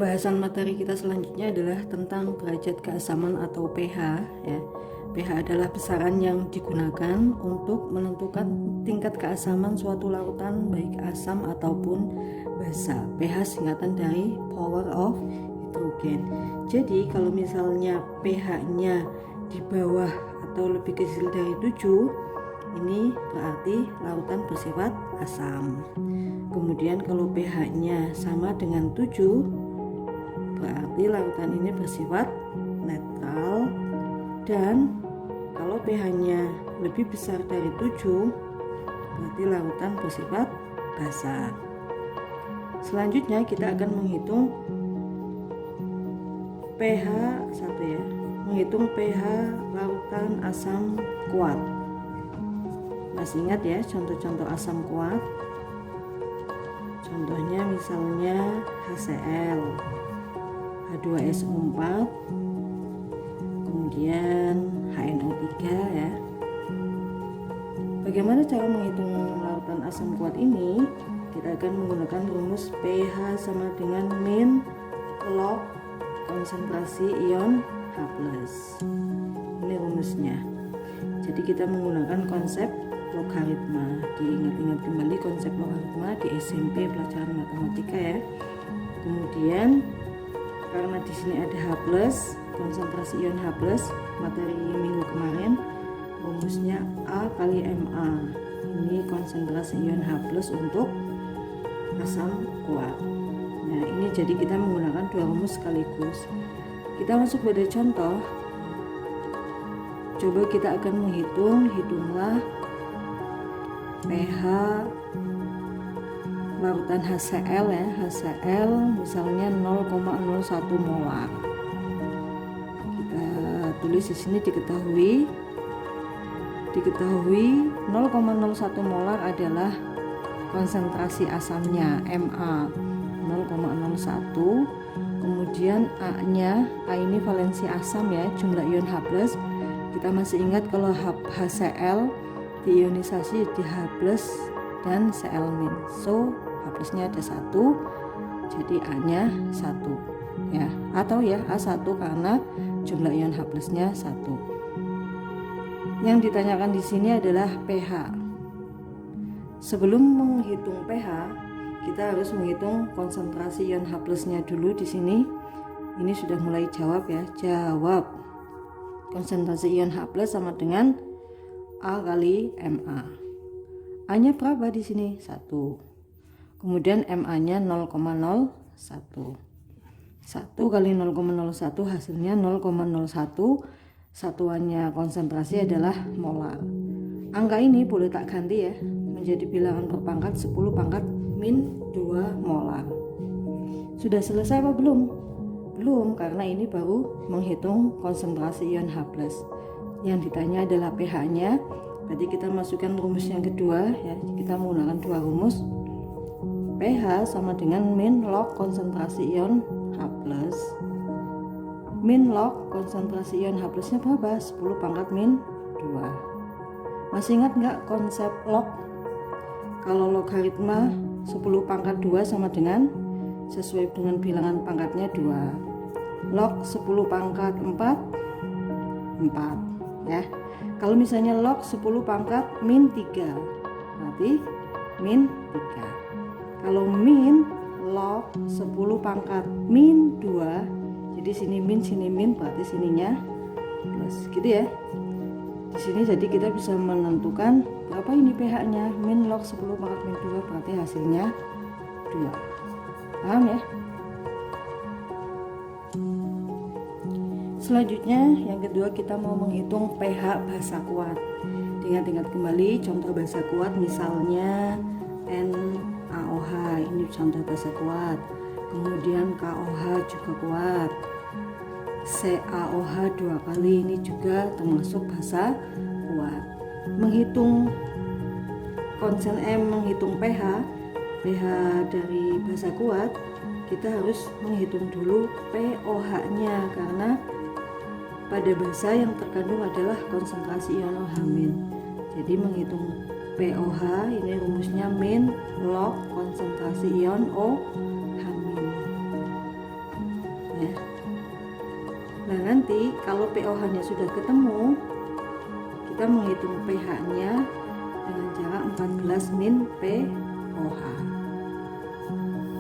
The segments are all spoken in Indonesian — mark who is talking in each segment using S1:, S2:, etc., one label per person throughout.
S1: Pembahasan materi kita selanjutnya adalah tentang derajat keasaman atau pH ya. pH adalah besaran yang digunakan untuk menentukan tingkat keasaman suatu lautan baik asam ataupun basa. pH singkatan dari power of hydrogen. Jadi kalau misalnya pH-nya di bawah atau lebih kecil dari 7, ini berarti lautan bersifat asam. Kemudian kalau pH-nya sama dengan 7, berarti lautan ini bersifat netral. Dan kalau pH-nya lebih besar dari 7, berarti lautan bersifat basa. Selanjutnya kita akan menghitung pH menghitung pH lautan asam kuat. Masih ingat ya contoh-contoh asam kuat? Contohnya misalnya HCl, H2SO4, kemudian HNO3 ya. Bagaimana cara menghitung lautan asam kuat ini? Kita akan menggunakan rumus pH sama dengan min log konsentrasi ion H+. Ini rumusnya. Jadi kita menggunakan konsep logaritma. Diingat-ingat kembali konsep logaritma di SMP pelajaran matematika ya. Kemudian karena di sini ada H+, konsentrasi ion H+, materi minggu kemarin, rumusnya A kali Ma. Ini konsentrasi ion H+ untuk asam kuat. Nah, ini jadi kita menggunakan dua rumus sekaligus. Kita masuk pada contoh. Coba kita akan hitunglah pH lautan HCl ya. HCl misalnya 0,01 molar. Kita tulis di sini diketahui 0,01 molar adalah konsentrasi asamnya Ma 0,01. Kemudian A-nya, A ini valensi asam ya, jumlah ion H+. Kita masih ingat kalau HCl diionisasi di H+ dan Cl-. So H+-nya ada 1, jadi A-nya 1 ya. Atau ya A1 karena jumlah ion H+-nya 1. Yang ditanyakan di sini adalah pH. Sebelum menghitung pH, kita harus menghitung konsentrasi ion H+-nya dulu di sini. Ini sudah mulai jawab ya. Jawab. Konsentrasi ion H+ sama dengan A kali Ma. A-nya berapa di sini? 1. Kemudian Ma-nya 0,01. 1 kali 0,01 hasilnya 0,01. Satuannya konsentrasi adalah molar. Angka ini boleh tak ganti ya menjadi bilangan berpangkat 10 pangkat min 2 molar. Sudah selesai apa belum? Belum, karena ini baru menghitung konsentrasi ion H+. Yang ditanya adalah pH-nya. Berarti kita masukkan rumus yang kedua ya. Kita menggunakan dua rumus. pH sama dengan min log konsentrasi ion H+. Min log konsentrasi ion H+-nya berapa? 10 pangkat min 2. Masih ingat nggak konsep log? Kalau logaritma 10 pangkat 2 sama dengan, sesuai dengan bilangan pangkatnya 2. Log 10 pangkat 4 ya. Kalau misalnya log 10 pangkat min 3, berarti min 3. Kalau min log 10 pangkat min 2, jadi sini min berarti sininya plus gitu ya. Di sini jadi kita bisa menentukan berapa ini pH-nya. Min log 10 pangkat min 2 berarti hasilnya 2. Paham ya? Selanjutnya yang kedua kita mau menghitung pH basa kuat. Ingat-ingat kembali contoh basa kuat misalnya NaOH, ini contoh basa kuat. Kemudian KOH juga kuat. CaOH 2 kali, ini juga termasuk basa kuat. Menghitung menghitung pH dari basa kuat, kita harus menghitung dulu pOH-nya karena pada basa yang terkandung adalah konsentrasi ion OH-. Jadi menghitung pOH ini rumusnya min log konsentrasi ion OH-. nanti kalau pOH nya sudah ketemu, kita menghitung pH nya dengan cara 14 min pOH.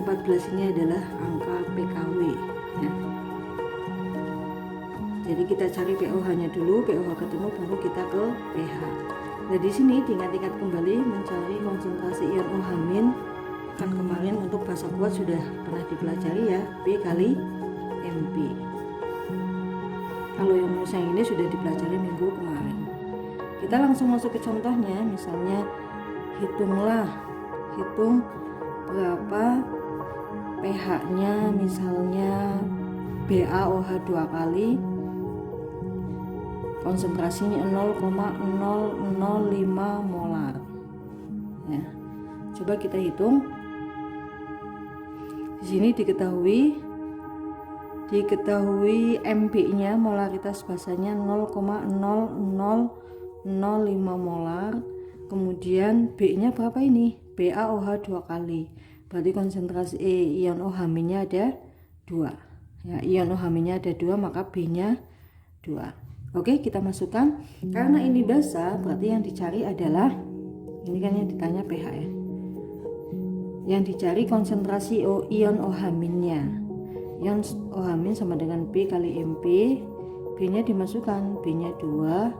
S1: 14 ini adalah angka pKw ya. Jadi kita cari pOH nya dulu, pOH ketemu baru kita ke pH. Nah di sini diingat-ingat kembali mencari konsentrasi ion OH-. Kan kemarin untuk basa kuat sudah pernah dipelajari ya, P kali MP. Kalau yang rumus yang ini sudah dipelajari minggu kemarin. Kita langsung masuk ke contohnya, misalnya hitung berapa pH-nya, misalnya BaOH 2 kali, konsentrasinya 0,005 molar ya. Coba kita hitung. Di sini diketahui MB-nya, molaritas basanya 0,0005 molar. Kemudian B-nya berapa ini? BaOH 2 kali. Berarti konsentrasi ion OH-nya ada 2. Ya, ion OH-nya ada 2, maka B-nya 2. Oke, kita masukkan. Karena ini basa, berarti yang dicari adalah, ini kan yang ditanya pH ya. Yang dicari konsentrasi ion OH-nya. Ion OH- sama dengan B kali MP. B-nya dimasukkan, B-nya 2,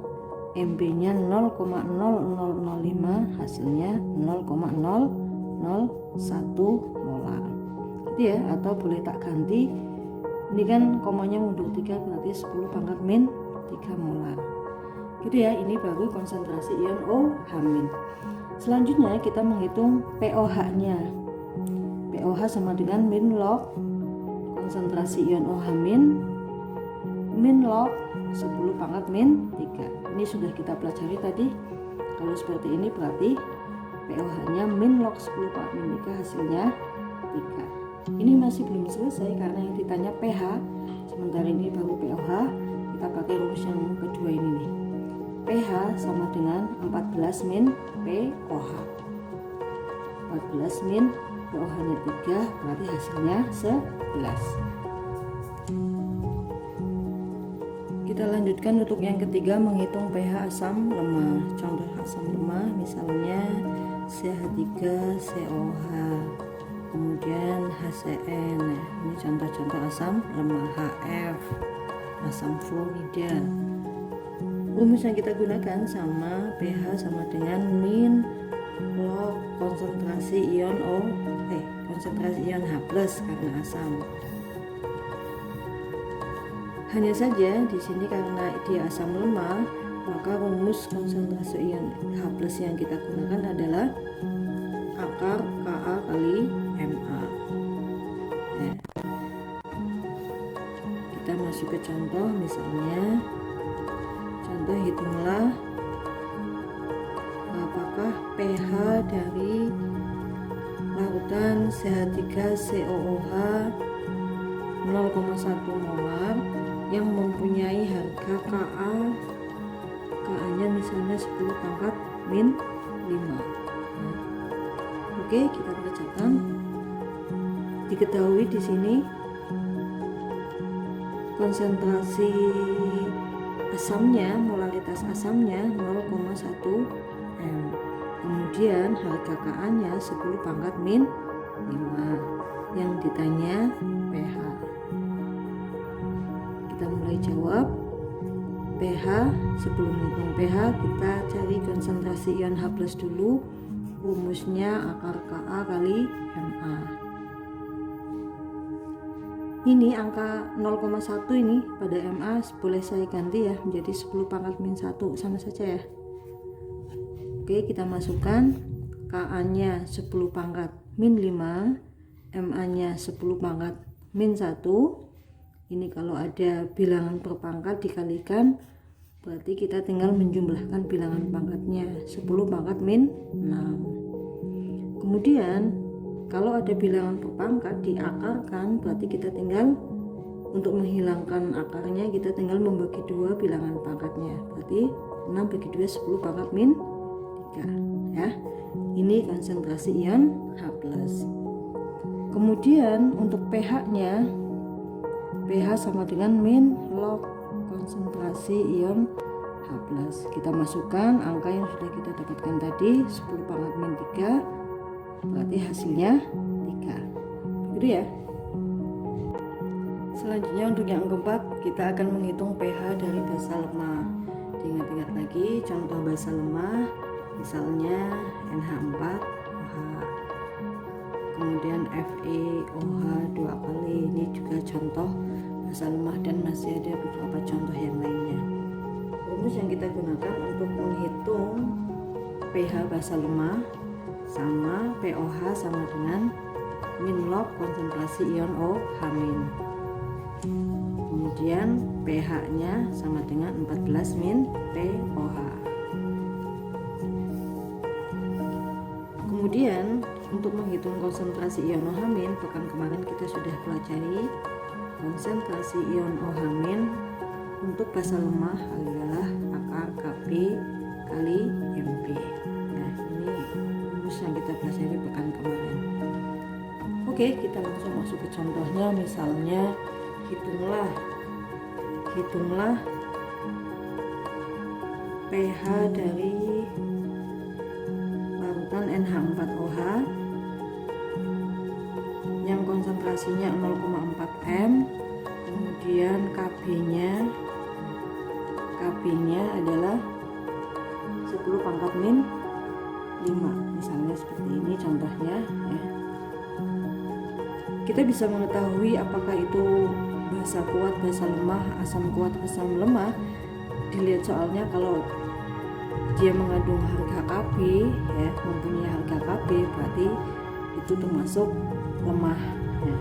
S1: MP-nya 0,0005, hasilnya 0,001 molar. Gitu ya, atau boleh tak ganti. Ini kan komanya mundur 3, berarti 10 pangkat min 3 molar. Gitu ya, ini baru konsentrasi ion OH-. Selanjutnya kita menghitung pOH-nya. pOH sama dengan min log konsentrasi ion OH- min log 10 pangkat min 3. Ini sudah kita pelajari tadi. Kalau seperti ini berarti pOH-nya min log 10 pangkat min 3, hasilnya 3. Ini masih belum selesai karena yang ditanya pH, sementara ini baru pOH. Kita pakai rumus yang kedua ini nih. pH sama dengan 14 min pOH. 14 min pOH-nya 3, berarti hasilnya 11. Kita lanjutkan untuk yang ketiga, menghitung pH asam lemah. Contoh asam lemah misalnya CH3COH, kemudian HCN. Nah, ini contoh-contoh asam lemah. HF, asam fluorida. Rumus yang kita gunakan sama pH sama dengan min log konsentrasi ion konsentrasi ion H+ karena asam. Hanya saja di sini karena dia asam lemah, maka rumus konsentrasi ion H+ yang kita gunakan adalah akar Ka kali Ma. Ya. Kita masuk ke contoh, misalnya contoh hitunglah apakah pH dari lautan CH3COOH 0,1 molar yang mempunyai harga Ka-nya misalnya 10 pangkat min 5. Oke, kita kerjakan. Diketahui di sini konsentrasi asamnya, molaritas asamnya 0,1 m. Kemudian harga Ka-nya 10 pangkat min 5. Yang ditanya pH. Kita mulai jawab. pH, sebelum menghitung pH kita cari konsentrasi ion H+ dulu. Rumusnya akar Ka kali Ma. Ini angka 0,1 ini pada Ma boleh saya ganti ya menjadi 10 pangkat min 1, sama saja ya. Oke, kita masukkan Ka-nya 10 pangkat min 5, Ma-nya 10 pangkat min 1. Ini kalau ada bilangan per pangkat dikalikan, berarti kita tinggal menjumlahkan bilangan pangkatnya 10 pangkat min 6. Kemudian kalau ada bilangan per pangkat diakarkan, berarti kita tinggal untuk menghilangkan akarnya kita tinggal membagi 2 bilangan pangkatnya, berarti 6 bagi 2 10 pangkat min 3 ya. Ini konsentrasi ion H+. Kemudian untuk pH-nya, pH sama dengan min log konsentrasi ion H+. Kita masukkan angka yang sudah kita dapatkan tadi, 10 pangkat min 3, berarti hasilnya 3. Begitu ya. Selanjutnya untuk yang keempat, kita akan menghitung pH dari basa lemah. Diingat-ingat lagi contoh basa lemah, misalnya NH4OH, kemudian FeOH 2 kali. Ini juga contoh basa lemah dan masih ada beberapa contoh yang lainnya. Rumus yang kita gunakan untuk menghitung pH basa lemah sama pOH sama dengan min log konsentrasi ion OH min. Kemudian pH-nya sama dengan 14 min pOH. Kemudian untuk menghitung konsentrasi ion OH min, pekan kemarin kita sudah pelajari konsentrasi ion OH min untuk basa lemah adalah akar Kp kali Mp. Nah, ini rumus yang kita pelajari pekan kemarin. Oke, kita langsung masuk ke contohnya. Misalnya hitunglah pH dari larutan NH4OH yang konsentrasinya 0,4 m, kemudian Kb-nya adalah 10 pangkat min 5, misalnya seperti ini contohnya ya. Kita bisa mengetahui apakah itu basa kuat, basa lemah, asam kuat, asam lemah. Dilihat soalnya kalau dia mengandung harga Kb ya, mempunyai harga Kb, berarti itu termasuk lemah ya.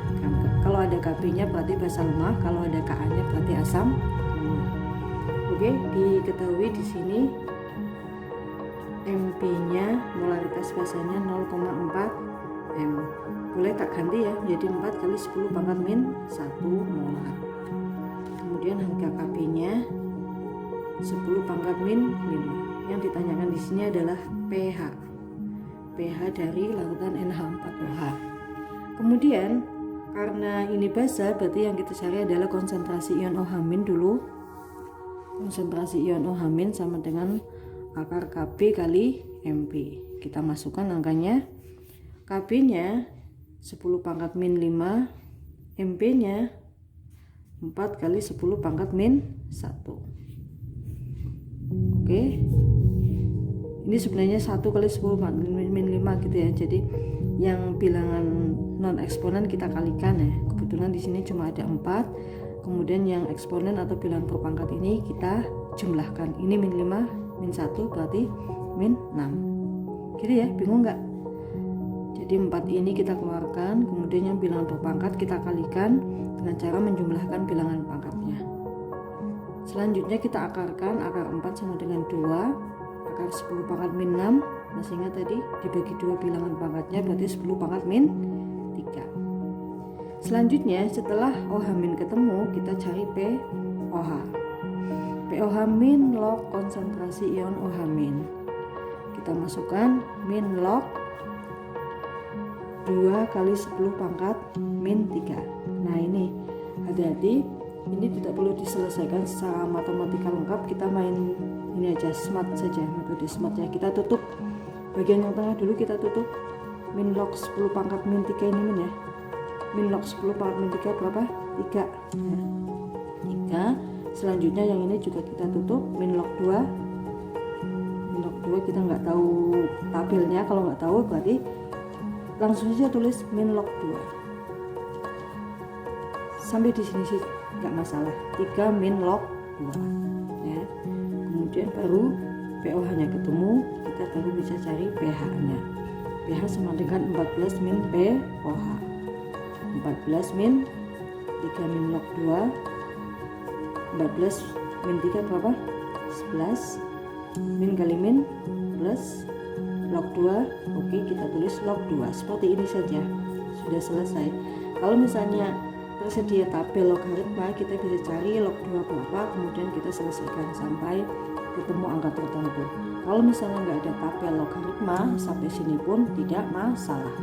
S1: Kalau ada Kb-nya berarti basa lemah, kalau ada Ka-nya berarti asam lemah. Oke, diketahui di sini Mp-nya molaritas basanya 0,4 m. Boleh tak ganti ya menjadi 4 kali 10 pangkat min 1 molar. Kemudian harga Kb-nya 10 pangkat min 5. Yang ditanyakan di sini adalah pH dari larutan NH4OH. Kemudian karena ini basa, berarti yang kita cari adalah konsentrasi ion OH min dulu. Konsentrasi ion OH min sama dengan akar Kb kali Mp. Kita masukkan angkanya. Kb-nya 10 pangkat min 5, Mp-nya 4 kali 10 pangkat min 1. Oke, ini sebenarnya 1 kali 10 pangkat min 5 gitu ya. Jadi yang bilangan non eksponen kita kalikan ya. Kebetulan di sini cuma ada 4. Kemudian yang eksponen atau bilangan per pangkat ini kita jumlahkan. Ini min 5, min 1 berarti min 6. Gitu ya, bingung nggak? Jadi 4 ini kita keluarkan, kemudian yang bilangan per pangkat kita kalikan dengan cara menjumlahkan bilangan pangkatnya. Selanjutnya kita akarkan, akar 4 sama dengan 2, akar 10 pangkat min 6, masih ingat tadi dibagi 2 bilangan pangkatnya berarti 10 pangkat min 3. Selanjutnya setelah OH min ketemu, kita cari pOH. pOH min log konsentrasi ion OH min. Kita masukkan min log 2 kali 10 pangkat min 3. Nah ini hati-hati, ini tidak perlu diselesaikan secara matematika lengkap. Kita main ini aja, smart saja, metode smart ya. Kita tutup bagian yang tengah dulu, kita tutup. Min log 10 pangkat min 3 ini min ya. Min log 10 pangkat min 3 berapa? 3. Nah, 3. Selanjutnya yang ini juga kita tutup. Min log 2. Min log 2 kita nggak tahu tabelnya. Kalau nggak tahu berarti langsung saja tulis min log 2. Sampai di sini sih nggak masalah. 3 min log 2 ya. Kemudian baru pOH-nya ketemu, kita baru bisa cari pH-nya. pH sama dengan 14 min pOH. 14 min 3 min log 2. 14 min 3 berapa? 11. Min kali min plus log 2. Oke, kita tulis log 2 seperti ini saja, sudah selesai. Kalau misalnya tersedia tabel logaritma, kita bisa cari log 2 berapa, kemudian kita selesaikan sampai ketemu angka tertentu. Kalau misalnya nggak ada tabel logaritma, sampai sini pun tidak masalah.